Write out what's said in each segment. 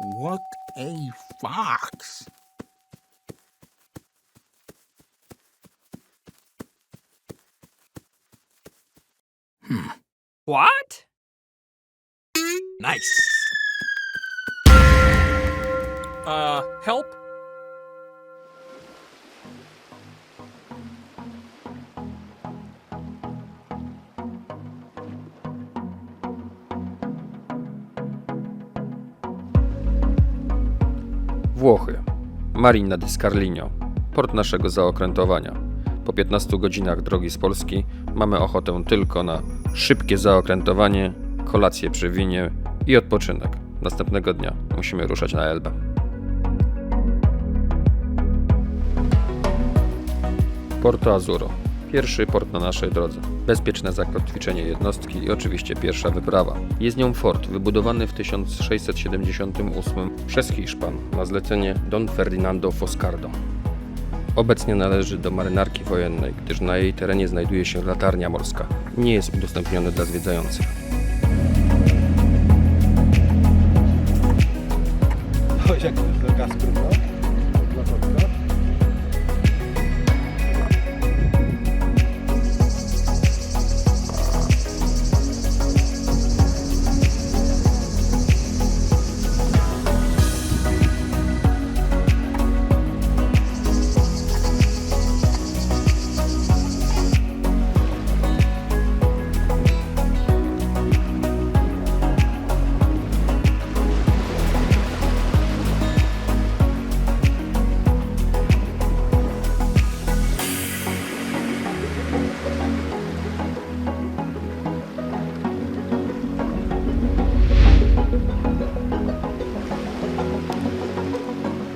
What a fox! What? Nice. Help? Włochy. Marina di Scarligno. Port naszego zaokrętowania. Po 15 godzinach drogi z Polski mamy ochotę tylko na szybkie zaokrętowanie, kolację przy winie i odpoczynek. Następnego dnia musimy ruszać na Elbę. Porto Azuro. Pierwszy port na naszej drodze. Bezpieczne zakotwiczenie jednostki i oczywiście pierwsza wyprawa. Jest nią fort wybudowany w 1678 przez Hiszpan na zlecenie Don Ferdinando Foscardo. Obecnie należy do marynarki wojennej, gdyż na jej terenie znajduje się latarnia morska. Nie jest udostępniony dla zwiedzających. Chodź, jak to jest gaz próba? Dla wodka.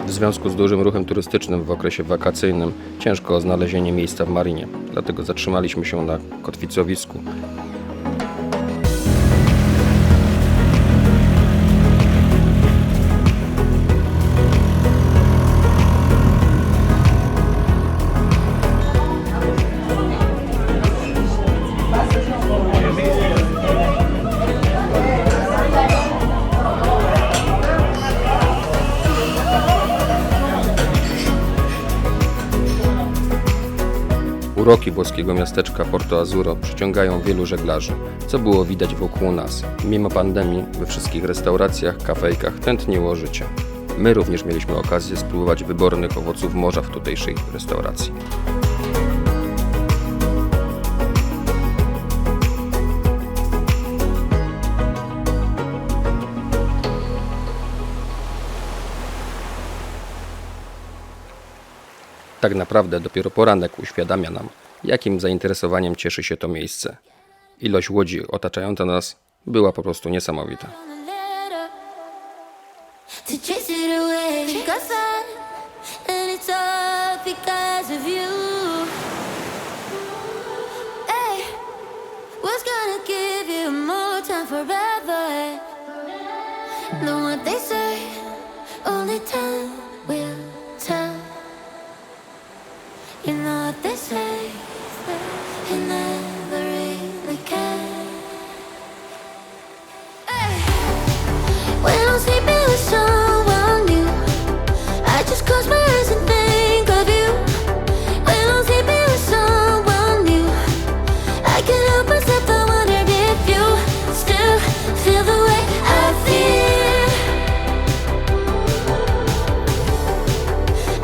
W związku z dużym ruchem turystycznym w okresie wakacyjnym ciężko o znalezienie miejsca w marinie, dlatego zatrzymaliśmy się na kotwicowisku. Uroki włoskiego miasteczka Porto Azuro przyciągają wielu żeglarzy, co było widać wokół nas. Mimo pandemii we wszystkich restauracjach, kafejkach tętniło życie. My również mieliśmy okazję spróbować wybornych owoców morza w tutejszej restauracji. Tak naprawdę dopiero poranek uświadamia nam, jakim zainteresowaniem cieszy się to miejsce. Ilość łodzi otaczająca nas była po prostu niesamowita. To chase it away, cause and it's all because of you. Hey, what's gonna give you more time forever? Know what they say, only time will tell. You know what they say, you never really can. Hey, when I'm sleeping with someone new, I just close my eyes and think of you. When I'm sleeping with someone new, I can't help myself, I wonder if you still feel the way I feel.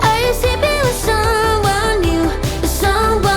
Are you sleeping with someone new, with someone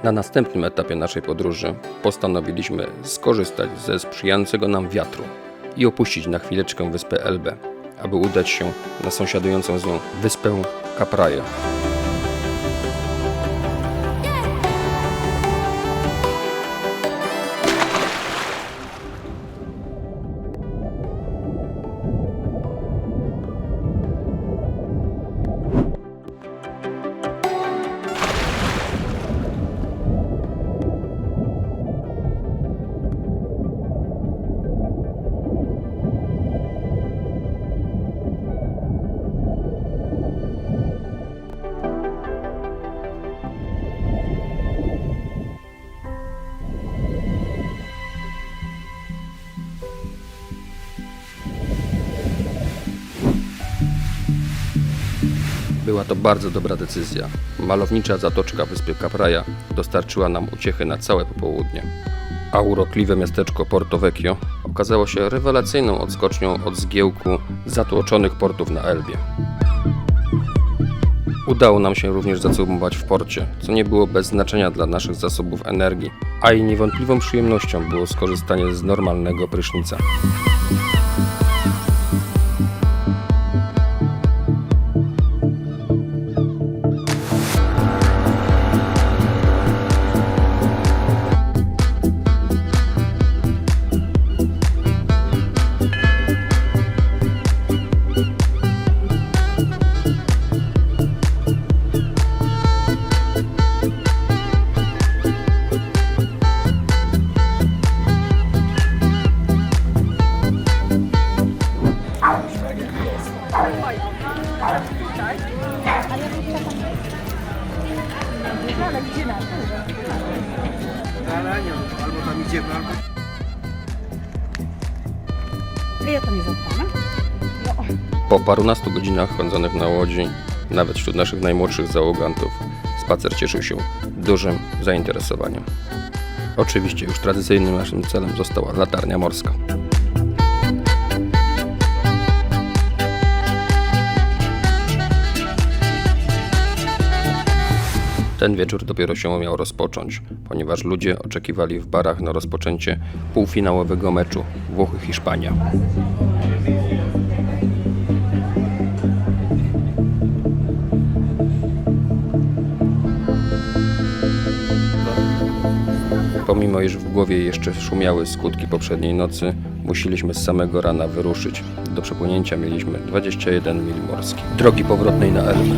Na następnym etapie naszej podróży postanowiliśmy skorzystać ze sprzyjającego nam wiatru i opuścić na chwileczkę wyspę Elbę, aby udać się na sąsiadującą z nią wyspę Capraia. Była to bardzo dobra decyzja. Malownicza zatoczka wyspy Capraia dostarczyła nam uciechy na całe popołudnie. A urokliwe miasteczko Porto Vecchio okazało się rewelacyjną odskocznią od zgiełku zatłoczonych portów na Elbie. Udało nam się również zacumować w porcie, co nie było bez znaczenia dla naszych zasobów energii, a i niewątpliwą przyjemnością było skorzystanie z normalnego prysznica. Albo tam idziemy, albo... Ja to nie zapomnę. Po parunastu godzinach spędzonych na łodzi, nawet wśród naszych najmłodszych załogantów, spacer cieszył się dużym zainteresowaniem. Oczywiście już tradycyjnym naszym celem została latarnia morska. Ten wieczór dopiero się miał rozpocząć, ponieważ ludzie oczekiwali w barach na rozpoczęcie półfinałowego meczu Włochy-Hiszpania. Pomimo iż w głowie jeszcze szumiały skutki poprzedniej nocy, musieliśmy z samego rana wyruszyć. Do przepłynięcia mieliśmy 21 mil morskich. Drogi powrotnej na Elbę.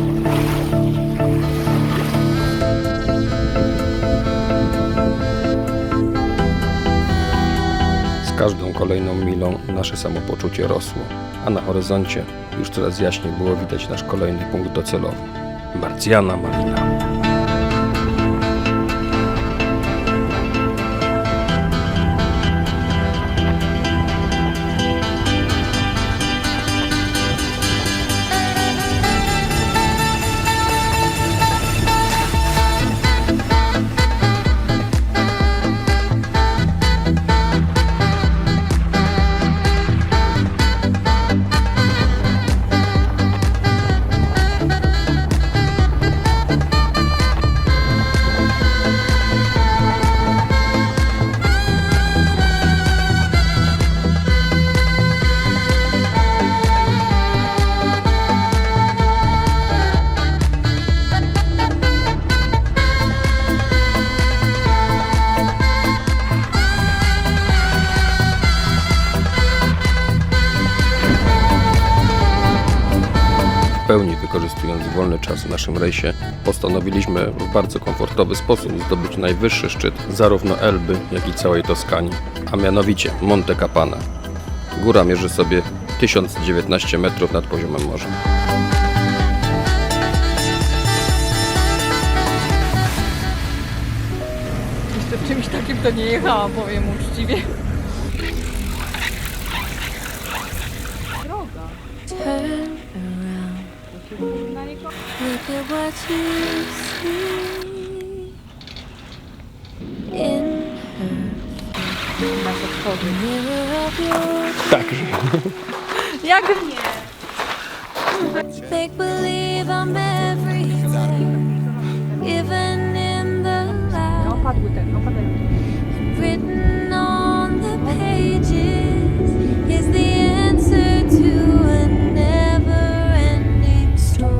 Z każdą kolejną milą nasze samopoczucie rosło, a na horyzoncie już coraz jaśniej było widać nasz kolejny punkt docelowy – Marciana Marina. W pełni wykorzystując wolny czas w naszym rejsie, postanowiliśmy w bardzo komfortowy sposób zdobyć najwyższy szczyt zarówno Elby, jak i całej Toskanii, a mianowicie Monte Capana. Góra mierzy sobie 1019 metrów nad poziomem morza. Jeszcze w czymś takim to nie jechałam, powiem uczciwie. Droga. Turn around. Look at what you see in her mirror of your Tak. Jak nie? make believe I'm everything, even in the light. opadły te, opadają. Written on the pages is the answer to a never-ending story.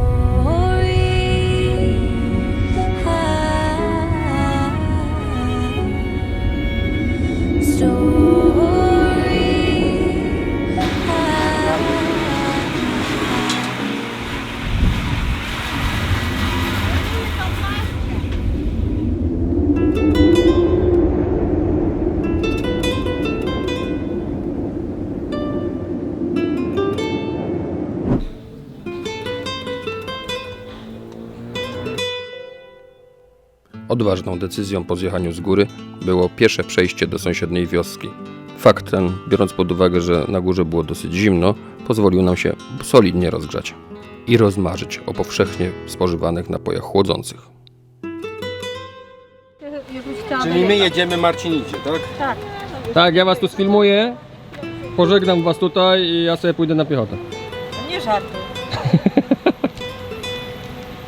Odważną decyzją po zjechaniu z góry było piesze przejście do sąsiedniej wioski. Fakt ten, biorąc pod uwagę, że na górze było dosyć zimno, pozwolił nam się solidnie rozgrzać i rozmarzyć o powszechnie spożywanych napojach chłodzących. Czyli my jedziemy, Marcin idzie, tak? Tak. Tak, ja was tu sfilmuję, pożegnam was tutaj i ja sobie pójdę na piechotę. Nie żartuj.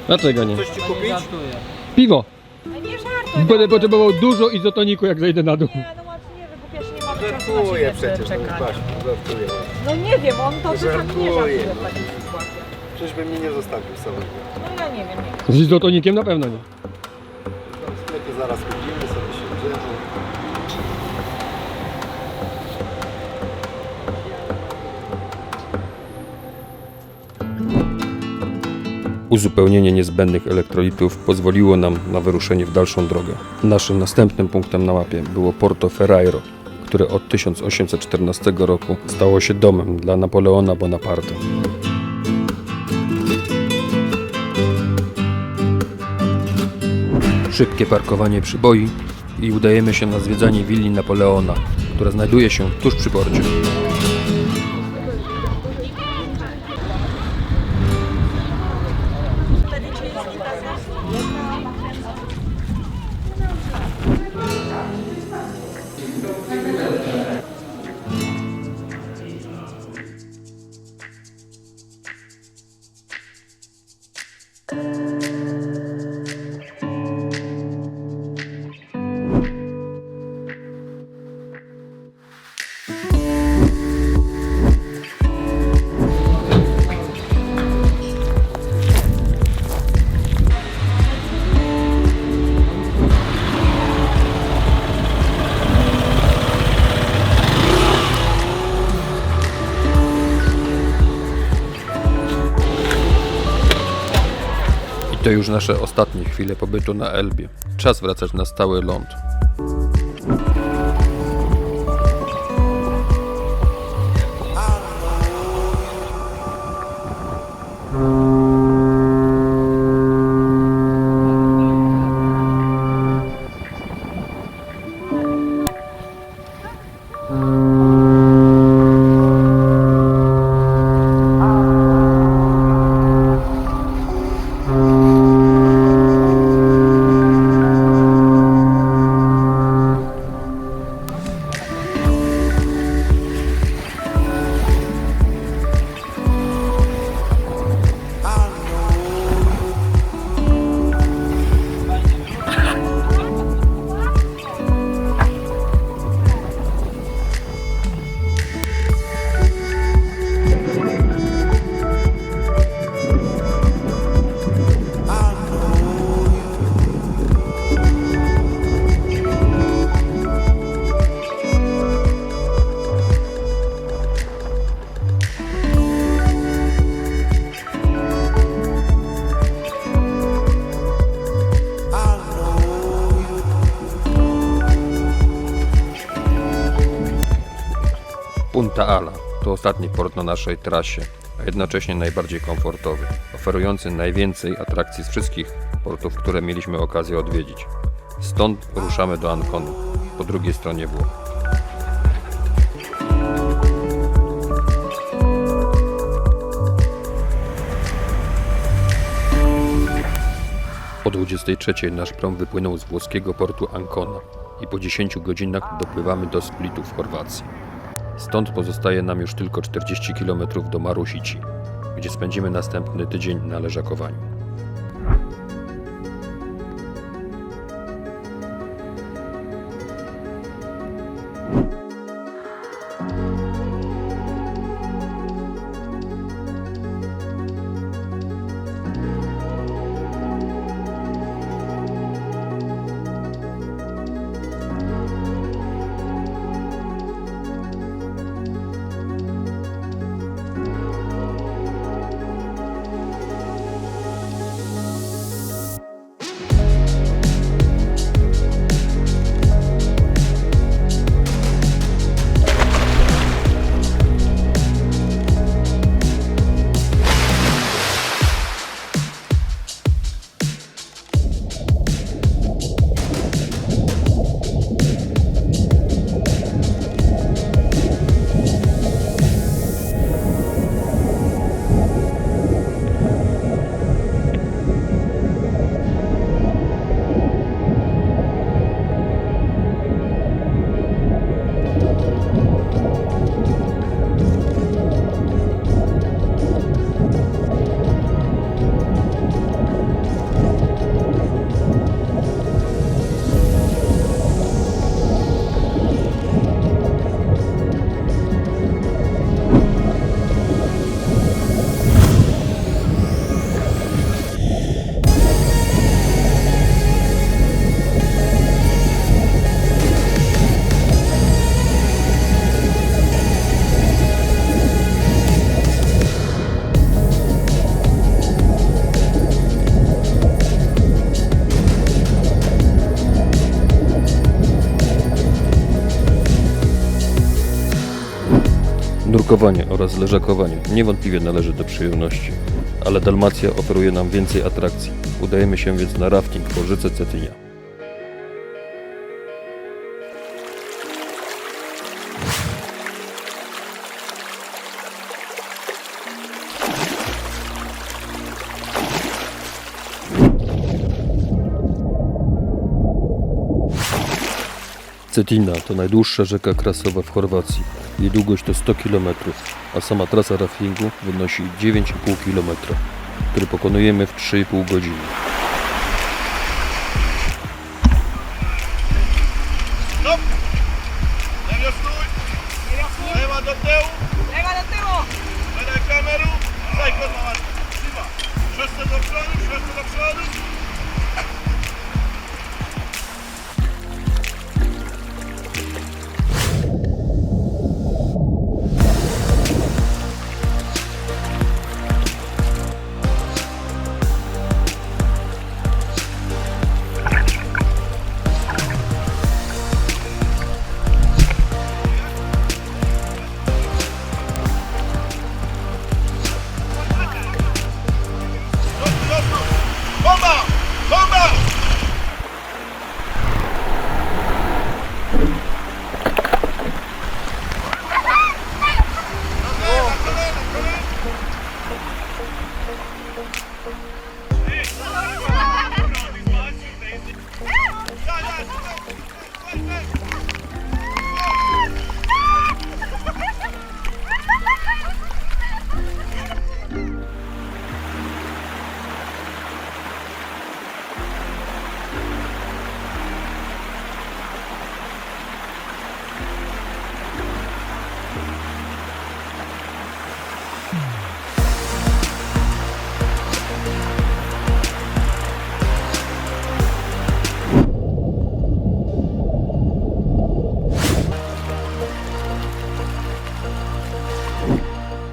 Dlaczego nie? Coś ci kupić? Piwo! Nie żartuj. Będę potrzebował dużo izotoniku, jak zejdę na dół. Nie, no Marcin, nie wybupiasz, nie mamy czasu na Żartuję siebie przecież, no czekać. Basiu, żartuję. No nie wiem, on to czasami nie Żartuję, żartuje no. w takiej sytuacji. Przecież bym mnie nie zostawił samego. No ja nie wiem. Z izotonikiem na pewno nie. W sklepie zaraz kupimy, sobie siądziemy. Uzupełnienie niezbędnych elektrolitów pozwoliło nam na wyruszenie w dalszą drogę. Naszym następnym punktem na mapie było Porto Ferrairo, które od 1814 roku stało się domem dla Napoleona Bonaparte. Szybkie parkowanie przyboi i udajemy się na zwiedzanie willi Napoleona, która znajduje się tuż przy porcie. To już nasze ostatnie chwile pobytu na Elbie. Czas wracać na stały ląd. Punta Ala to ostatni port na naszej trasie, a jednocześnie najbardziej komfortowy, oferujący najwięcej atrakcji z wszystkich portów, które mieliśmy okazję odwiedzić. Stąd ruszamy do Anconu, po drugiej stronie Włoch. O 23:00 nasz prom wypłynął z włoskiego portu Ancona i po 10 godzinach dopływamy do Splitu w Chorwacji. Stąd pozostaje nam już tylko 40 km do Marusici, gdzie spędzimy następny tydzień na leżakowaniu. Nurkowanie oraz leżakowanie niewątpliwie należy do przyjemności, ale Dalmacja oferuje nam więcej atrakcji. Udajemy się więc na rafting po rzece Cetynia. Cetina to najdłuższa rzeka krasowa w Chorwacji. Jej długość to 100 km, a sama trasa raftingu wynosi 9,5 km, który pokonujemy w 3,5 godziny. Stop! Lewo stój! Lewa do tyłu! Lewa do tyłu! Podaj kamerę! Daj kurwa! Siwa! Wszyscy do przodu! Wszyscy do przodu! Bomba! Bomba!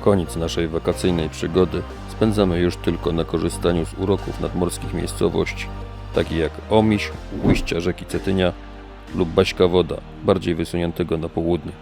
Koniec naszej wakacyjnej przygody spędzamy już tylko na korzystaniu z uroków nadmorskich miejscowości, takich jak Omiś, ujścia rzeki Cetynia lub Baśka Woda, bardziej wysuniętego na południe.